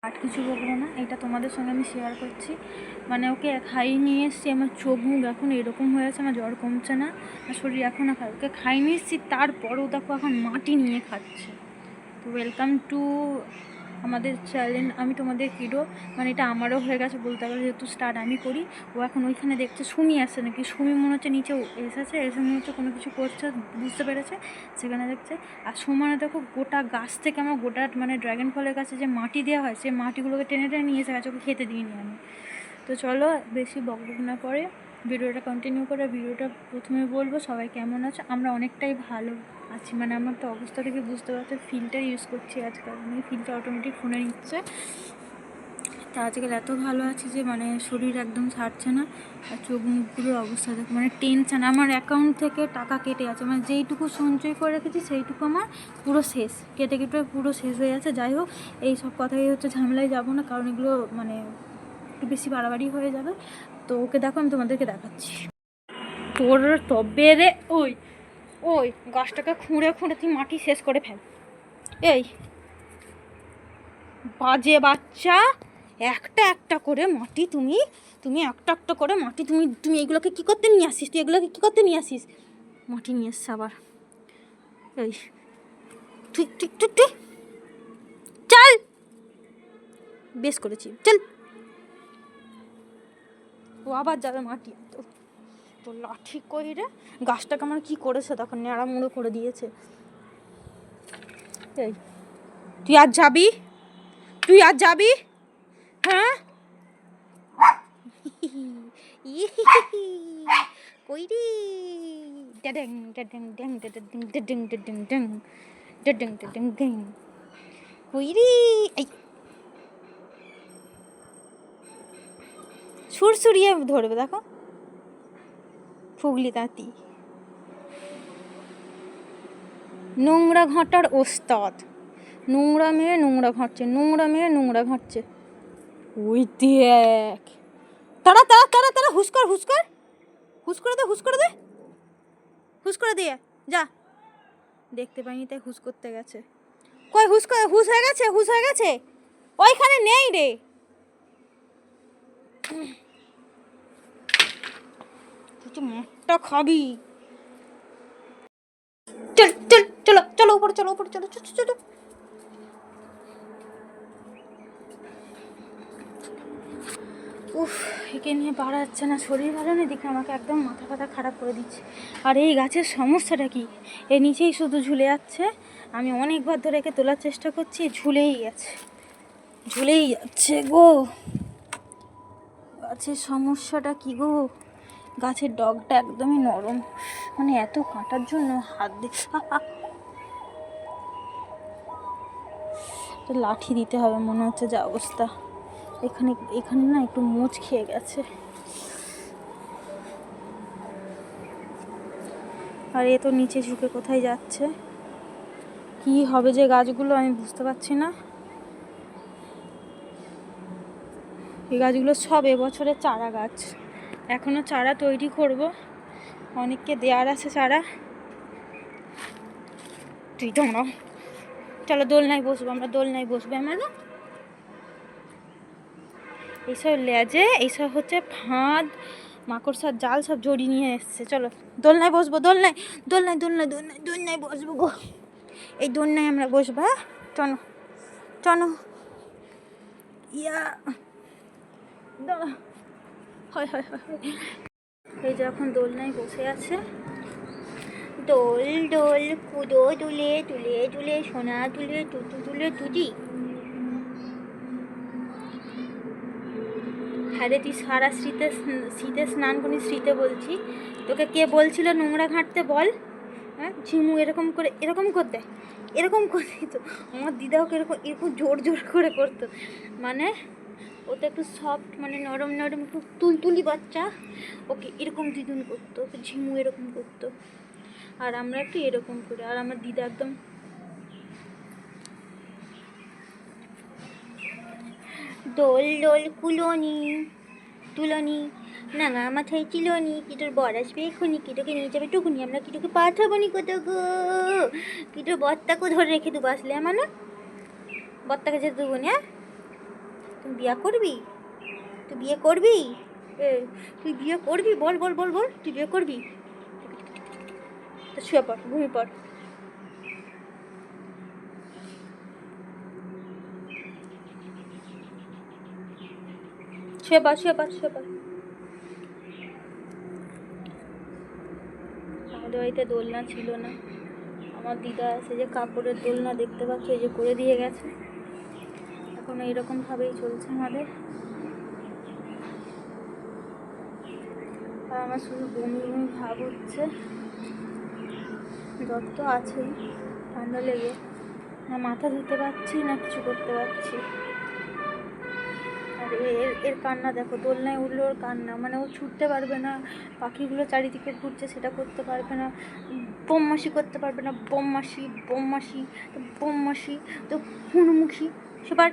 আর কিছু বলবো না, এটা তোমাদের সঙ্গে আমি শেয়ার করছি। মানে ওকে খাইয়ে নিয়ে এসেছি, আমার চোখ মুখ এখন এরকম হয়ে আছে, আমার জ্বর কমছে না, শরীর এখনও খায়। ওকে খাইয়ে নিয়ে এসেছি, তারপরেও দেখো এখন মাটি নিয়ে খাচ্ছে। তো ওয়েলকাম টু আমাদের চ্যালেঞ্জ। আমি তোমাদের হিরো, মানে এটা আমারও হয়ে গেছে বলতে পারো, যেহেতু স্টার্ট আমি করি। ও এখন ওইখানে দেখছে সুমি আসছে নাকি, সুমি মনে হচ্ছে নিচে এসেছে, এসে মনে হচ্ছে কোনো কিছু করছে, বুঝতে পেরেছে, সেখানে দেখছে। আর সুমানে দেখো গোটা গাছ থেকে আমার গোটা মানে ড্রাগন ফলের কাছে যে মাটি দেওয়া হয়, সেই মাটিগুলোকে টেনে টেনে নিয়ে এসে গেছে, ওকে খেতে দিইনি আমি। তো চলো বেশি বকবক না করে ভিডিওটা কন্টিনিউ করে। ভিডিওটা প্রথমে বলবো সবাই কেমন আছে। আমরা অনেকটাই ভালো আছি, মানে আমার তো অবস্থা থেকে বুঝতে পারছো, ফিল্টার ইউজ করছি আজকাল, মানে ফিল্টার অটোমেটিক ফোনে নিচ্ছে। তা আজকাল এত ভালো আছি যে মানে শরীর একদম ছাড়ছে না, আর চোখ মুখগুলোর অবস্থা দেখো, মানে টেনশান। আমার অ্যাকাউন্ট থেকে টাকা কেটে আছে, মানে যেইটুকু সঞ্চয় করে রেখেছি সেইটুকু আমার পুরো শেষ, কেটে কেটে পুরো শেষ হয়ে আছে। যাই হোক, এই সব কথাই হচ্ছে, ঝামেলায় যাবো না, কারণ এগুলো মানে একটু বেশি বাড়াবাড়ি হয়ে যাবে। তো ওকে দেখো, আমি তোমাদেরকে দেখাচ্ছি। তোর তবে রে, ওই ওই গাছটাকে খুঁড়ে খুঁড়ে তুই মাটি শেষ করে ফেল। এই বাজে বাচ্চা, একটা একটা করে মাটি তুমি তুমি একটা একটা করে মাটি তুমি তুমি এগুলোকে কী করতে নিয়ে আসিস? তুই এগুলোকে কী করতে নিয়ে আসিস? মাটি নিয়ে এসছে আবার। এই তুই তুই তুই তুই চল, বেশ করেছি, চল। ও আবার যাবে মাটি, তো লাঠি কই রে, গাছটাকে আমার কী করেছে তখন, নেড়া মুড়ো করে দিয়েছে। এই তুই আজ যাবি, তুই আজ যাবি, হ্যাঁ? কই রে, ড্যাং ড্যাং ড্যাং ড্যাং ড্যাং ড্যাং ড্যাং ড্যাং ড্যাং ড্যাং, কই রে? এই সুরসুরিয়ে ধরবে দেখো, ফুগলি তাঁতি, নোংরা ঘাঁটার ওস্তাদ। নোংরা মেয়ে নোংরা ঘাঁটছে, নোংরা মেয়ে নোংরা ঘাঁটছে। ওই দেখ, তারা তারা তারা তারা হুস কর, হুস কর, হুস করে দে, হুস করে দে, হুস করে দিয়ে যা। দেখতে পাইনি তাই হুস করতে গেছে। কই হুস করে, হুস হয়ে গেছে, হুস হয়ে গেছে, ওইখানে নেই রে। তুই তো মাঠটা খাবি। চল চল চলো চলো উপরে, চলো উপরে, চলো চলো চলো। উফ, একে নিয়ে পারা যাচ্ছে না, শরীর ভালো নেই দেখে আমাকে একদম মাথা ফাথা খারাপ করে দিচ্ছে। আর এই গাছের সমস্যাটা কি, এর নিচেই শুধু ঝুলে যাচ্ছে। আমি অনেকবার ধরে একে তোলার চেষ্টা করছি, ঝুলেই গেছে, ঝুলেই যাচ্ছে গো। গাছের সমস্যাটা কি গো, গাছের ডগটা একদমই নরম, মানে এত কাটার জন্য হাত দিয়ে লাঠি দিতে হবে মনে হচ্ছে, যা অবস্থা। এখানে এখানে না একটু মোচ খেয়ে গেছে। আর এ তো নিচে ঝুঁকে কোথায় যাচ্ছে, কি হবে যে গাছগুলো আমি বুঝতে পারছি না। এই গাছগুলো সব এবছরের চারা গাছ, এখনও চারা তৈরি করব, অনেককে দেওয়ার আছে চারা। তুই তোমরা চলো দোলনায় বসবো, আমরা দোলনায় বসবো। আমরা এইসব লেজে এইসব হচ্ছে ফাঁদ, মাকড়সার জাল সব জড়িয়ে নিয়ে এসছে। চলো দোলনায় বসবো, দোলনায় দোলনায় দোলনায় দোলনায় দোলনায় বসবো গো, এই দোলনায় আমরা বসবো। হ্যাঁ চলো চলো, ইয়া হয় হয় হয়। এই যে এখন দোলনায় বসে আছে, দোল দোল কুদো দুলে তুলে তুলে সোনা তুলে টুটু তুলে তুজি। হ্যাঁ রে, তুই সারা শীতে স্নান করি, শীতে বলছি তোকে, কে বলছিল নোংরা ঘাঁটতে বল? হ্যাঁ ঝিমু এরকম করতে, এরকম করতে তো আমার দিদা ওকে এরকম এরকম জোর জোর করে করতো, মানে ও তো একটু সফট, মানে নরম নরম একটু তুলতুলি বাচ্চা, ওকে এরকম দিদুন করতো, ওকে ঝিমু এরকম করতো, আর আমরা একটু এরকম করি। আর আমার দিদা একদম দোল দোল কুলোনি তুলনি, নাঙা মাথায় চিলনি, কি তোর বর আসবে এক্ষুনি, কি তোকে নিয়ে যাবে টুকুনি, আমরা কি তোকে পাঠাবো নি কোথাও গো, কি তোর বরটাকেও ধরে রেখে দেবো আসলে আমার, না বরটাকে যেতে দেবো না। তুই বিয়ে করবি? তুই বিয়ে করবি? এ তুই বিয়ে করবি? বল বল বল বল, তুই বিয়ে করবি? তো শুয়ে পড়, ঘুমিয়ে পড়। শুয়ে পড়, শুয়ে পড়, শুয়ে পড়। আমাদের বাড়িতে দোলনা ছিল না। আমার দিদা আছে যে কাপড়ের দোলনা দেখতে পাচ্ছ, এই যে করে দিয়ে গেছে। এখন এইরকমভাবেই চলছে আমাদের। আর আমার শুধু বমি বমি ভাব হচ্ছে, জ্বর তো আছেই, ঠান্ডা লেগে না মাথা ধুতে পারছি না কিছু করতে পারছি। আর এর কান্না দেখো, দোলনায় উঠলে ওর কান্না, মানে ও ছুটতে পারবে না, পাখিগুলো চারিদিকে ঘুরছে সেটা করতে পারবে না, বোমমাসি করতে পারবে না, বোমমাসি বোমমাসি তো বোমমাসি তো হুড়মুখি সবার।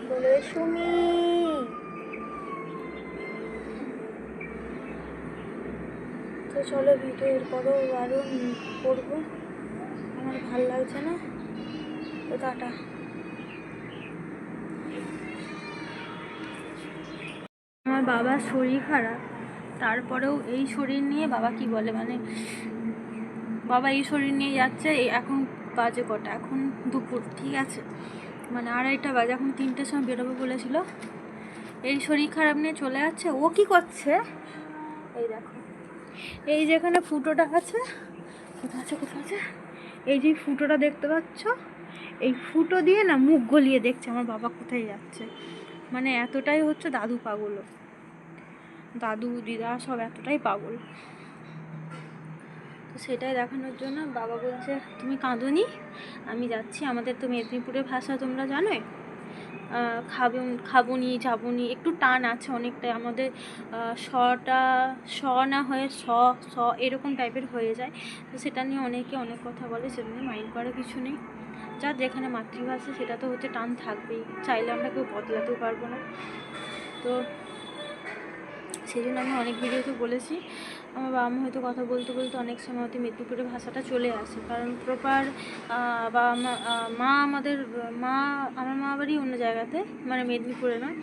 বলে সুমি তো চলো ভিডিও এরপরও আরও করবো, আমার ভাল লাগছে না তো টাটা। আমার বাবার শরীর খারাপ, তারপরেও এই শরীর নিয়ে বাবা কি বলে, মানে বাবা এই শরীর নিয়ে যাচ্ছে। এখন বাজে কটা, এখন দুপুর, ঠিক আছে, মানে 2:30 বাজে, এখন 3টের সময় বেরোবে বলেছিল। এই শরীর খারাপ নিয়ে চলে যাচ্ছে। ও কি করছে এই দেখো, এই যেখানে ফুটোটা আছে, কোথায় আছে কোথায় আছে, এই যে ফুটোটা দেখতে পাচ্ছ, এই ফুটো দিয়ে না মুখ গলিয়ে দেখছে আমার বাবা কোথায় যাচ্ছে। মানে এতটাই হচ্ছে দাদু পাগল, দাদু দিদা সব এতটাই পাগল। তো সেটাই দেখানোর জন্য বাবা বলছে তুমি কাঁদোনি, আমি যাচ্ছি। আমাদের তো মেদিনীপুরের ভাষা তোমরা জানোই, খাবনি যাবনি একটু টান আছে অনেকটাই, আমাদের শটা স না হয়ে স স এরকম টাইপের হয়ে যায়। তো সেটা নিয়ে অনেকে অনেক কথা বলে, সেটা নিয়ে মাইন্ড করার কিছু নেই। যার যেখানে মাতৃভাষা সেটা তো হচ্ছে টান থাকবেই, চাইলে আমরা কেউ বদলাতেও পারবো না। তো সেই জন্য আমি অনেক ভিডিওতে বলেছি, আমার বাবা মা হয়তো কথা বলতে বলতে অনেক সময় হয়তো মেদিনীপুরের ভাষাটা চলে আসে, কারণ প্রপার বাবা মা আমাদের আমার মা বাড়ি অন্য জায়গাতে, মানে মেদিনীপুরে নয়,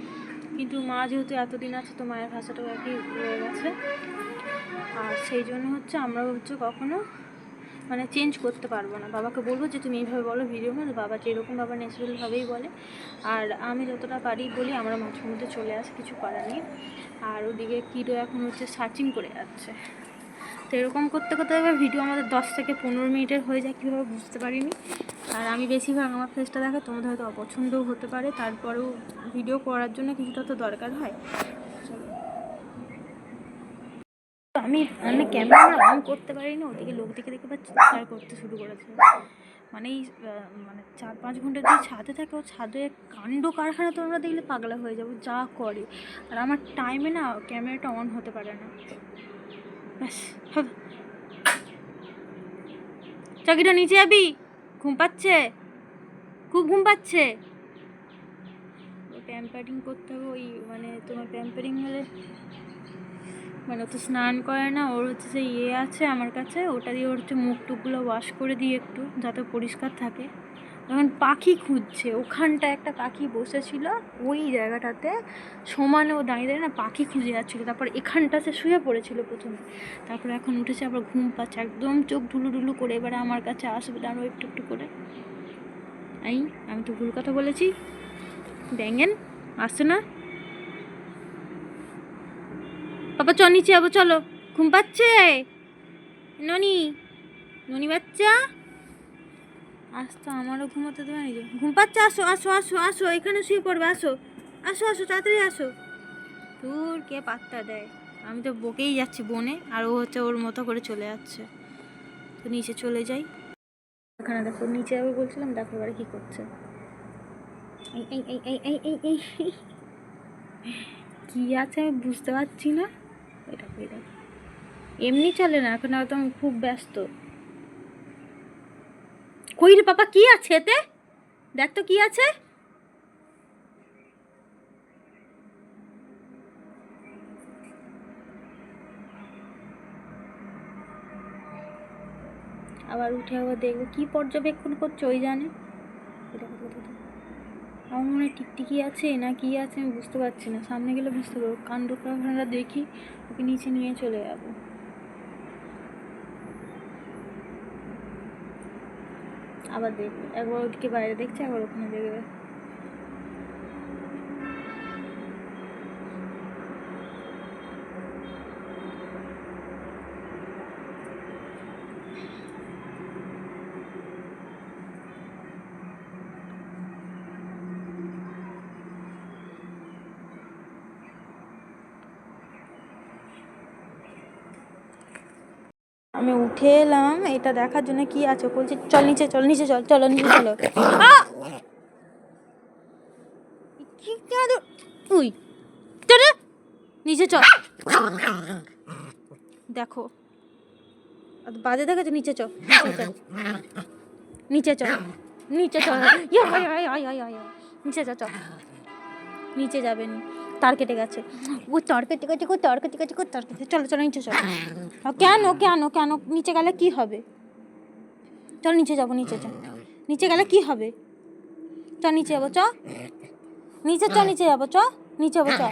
কিন্তু মা যেহেতু এতদিন আছে তো মায়ের ভাষাটাও একই হয়ে গেছে। আর সেই জন্য হচ্ছে আমরাও হচ্ছে কখনো মানে চেঞ্জ করতে পারবো না। বাবাকে বলবো যে তুমি এইভাবে বলো ভিডিওর মধ্যে, বাবা যেরকম বাবা ন্যাচারালভাবেই বলে, আর আমি যতটা পারি বলি, আমরা মাঝে মধ্যে চলে আসি, কিছু করার নেই। আর ওদিকে কিরো এখন হচ্ছে সার্চিং করে যাচ্ছে। তো এরকম করতে করতে এবার ভিডিও আমাদের 10 থেকে 15 মিনিটের হয়ে যায়, কীভাবে বুঝতে পারিনি। আর আমি বেশিরভাগ আমার ফেসটা দেখা তোমাদের হয়তো অপছন্দও হতে পারে, তারপরেও ভিডিও করার জন্য কিছুটা তো দরকার হয়। আমি মানে ক্যামেরা অন করতে পারিনি, ওদিকে লোক দেখে দেখে বা চিৎকার করতে শুরু করেছে। মানে এই মানে 4-5 ঘন্টা যদি ছাদে থাকে, ও ছাদে কাণ্ড কারখানা তোমরা দেখলে পাগলা হয়ে যাবো যা করে। আর আমার টাইমে না ক্যামেরাটা অন হতে পারে না, ব্যাস হবে। চাকিটা নিচে যাবি, ঘুম পাচ্ছে, খুব ঘুম পাচ্ছে। প্যাম্পারিং করতে হবে, ওই মানে তোমার প্যাম্পারিং হলে মানে ও তো স্নান করে না, ওর হচ্ছে যে আছে আমার কাছে, ওটা দিয়ে ওর হচ্ছে মুখ টুকগুলো ওয়াশ করে দিই একটু, যাতে পরিষ্কার থাকে। এখন পাখি খুঁজছে, ওখানটা একটা পাখি বসেছিল ওই জায়গাটাতে সমানে, ও দাঁড়িয়ে দাঁড়িয়ে না পাখি খুঁজে যাচ্ছিলো। তারপর এখানটা সে শুয়ে পড়েছিল প্রথমে, তারপর এখন উঠেছে, আবার ঘুম পাচ্ছে একদম, চোখ ঢুলু ঢুলু করে। এবারে আমার কাছে আসবে, দাঁড়ো একটু একটু করে। আমি তো ভুল কথা বলেছি, ব্যাঙেন আসছে না। বাবা চ নিচে যাবো, চলো, ঘুম পাচ্ছে ননি, ননি বাচ্চা আসতো, আমারও ঘুমোতে দেবে না, ঘুম পাচ্ছে। আসো আসো আসো আসো, এখানে শুয়ে পড়বে, আসো আসো আসো তাড়াতাড়ি আসো। দূর কে পাত্তা দেয়, আমি তো বকেই যাচ্ছি বনে, আর ও হচ্ছে ওর মতো করে চলে যাচ্ছে। তো নিচে চলে যাই, এখানে দেখো নিচে যাবে বলছিলাম, দেখো এবারে কী করছে। এই এই এই এই এই এই এই কী আছে আমি বুঝতে পারছি না। এটা এটা এমনি চলে না, এখন একদম খুব ব্যস্ত। কই রে পাপা, কি আছে এতে, দেখ তো কি আছে। আবার উঠে আবার দেখবো কী পর্যবেক্ষণ করছে ওই জানে। আমার মনে হয় টিকটিকি আছে না কি আছে আমি বুঝতে পারছি না, সামনে গেলে বুঝতে পারবো। কাণ্ড কারখানাটা দেখি, ওকে নিচে নিয়ে চলে যাবো। আবার দেখবে, একবার ওদিকে বাইরে দেখছে, একবার ওখানে দেখবে। আমি উঠে এলাম এটা দেখার জন্য কি আছে, বলছে চল নিচে চল, নিচে চল, চলো নিচে চলো। তুই নিচে চল, দেখো বাজে দেখেছো, নিচে চল, নিচে চল, নিচে চল, নিচে চল, চল নিচে যাবেন, তার কেটে গেছে, ও তার কেটে গেছে, তার কেটে গেছে, তার কেটে, চলো চলো নিচে চলো। কেন কেন কেন নিচে গেলে কি হবে? চল নিচে যাবো, নিচে চল, নিচে গেলে কি হবে? চ নিচে যাবো, চ নিচে, চ নিচে যাবো, চ নিচে যাবো, চ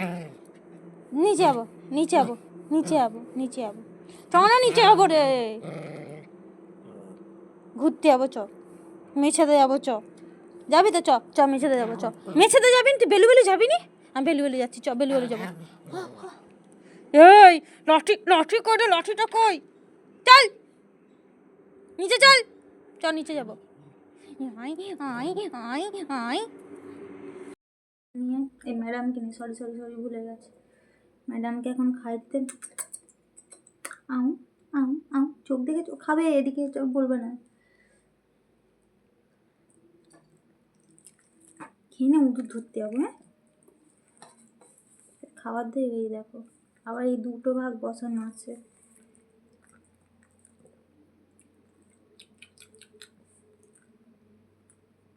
নিচে যাবো, নিচে যাবো, নিচে যাবো, নিচে যাবো, চ না নিচে যাবো রে, ঘুরতে যাবো, চ মেছেতে যাবো, চ যাবি তো, চ চ মেছেতে যাবো, চ মেছেতে যাবি, তুই বেলু বেলু যাবি নি? আমি বেলু বেলু যাচ্ছি, চ বেলু বেলু যাবো। এই লাঠি লাঠি করে, লাঠিটা কই? চল নিচে চল, চ নিচে যাবো। আই আই আই আই নিয়ে এই ম্যাডামকে নিয়ে, সরি সরি সরি ভুলে গেছে, ম্যাডামকে এখন খাইতে, আউ আউ আউ, চোখ দেখে চোখ খাবে, এদিকে চোখ বলবে না, খেয়ে নে, উঠে ধরতে যাবো। হ্যাঁ খাবার দিয়ে এই দেখো, আবার এই দুটো ভাগ বসানো আছে।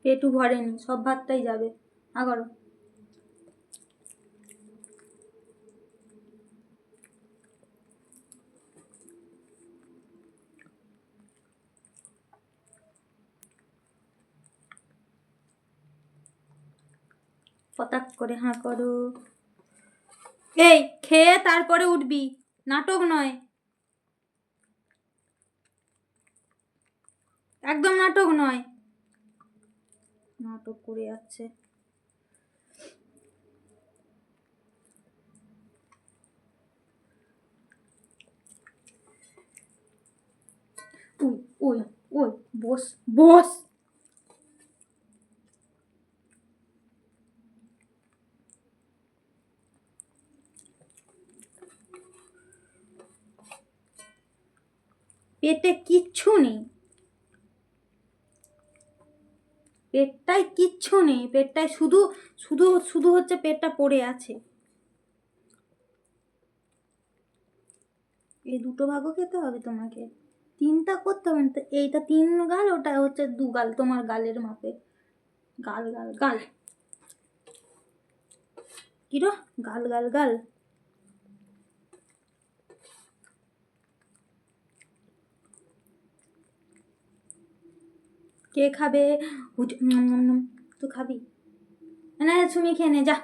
পেটু ভরেনি, সব ভাতটাই যাবে। আগারো পতাক করে হাঁ করো। এই খেয়ে তারপরে উঠবি, নাটক নয়, একদম নাটক নয়, নাটক করে যাচ্ছে। ওই ওই ওই বস বস, পেটে কিচ্ছু নেই, পেটটায় কিচ্ছু নেই, পেটটায় শুধু শুধু শুধু হচ্ছে পেটটা পড়ে আছে। এই দুটো ভাগও খেতে হবে তোমাকে, তিনটা করতে হবে না তো, এইটা 3 গাল, ওটা হচ্ছে 2 গাল, তোমার গালের মাপে, গাল গাল গাল, কিরো গাল গাল গাল। কে খাবে? তুই খাবি না? তুমি খেয়ে নে, যা,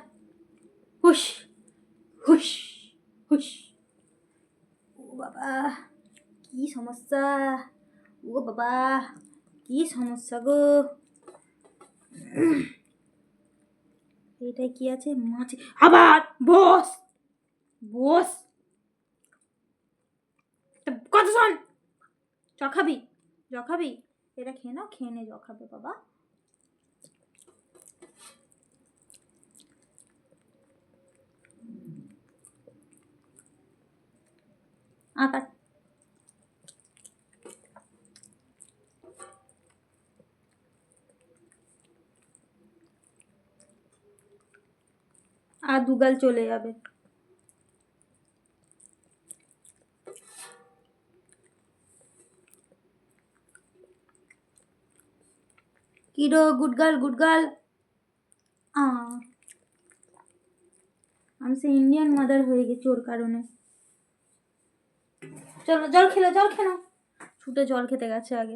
হুস হুস হুস। ও বাবা কি সমস্যা, ও বাবা কি সমস্যা গো। এটাই কি আছে? মাছ। আবার বস বস, কত শোন, চ খাবি, জ খাবি, এটা খেয়ে নাও, খেয়ে নে, জ খাবে বাবা। আকার আর 2 গাল চলে যাবে। কিরো গুড গার্ল, গুড গার্ল। আমি সে ইন্ডিয়ান মাদার হয়ে গেছি ওর কারণে। চলো জল খেলো, জল খেলো, ছুটে জল খেতে গেছে আগে।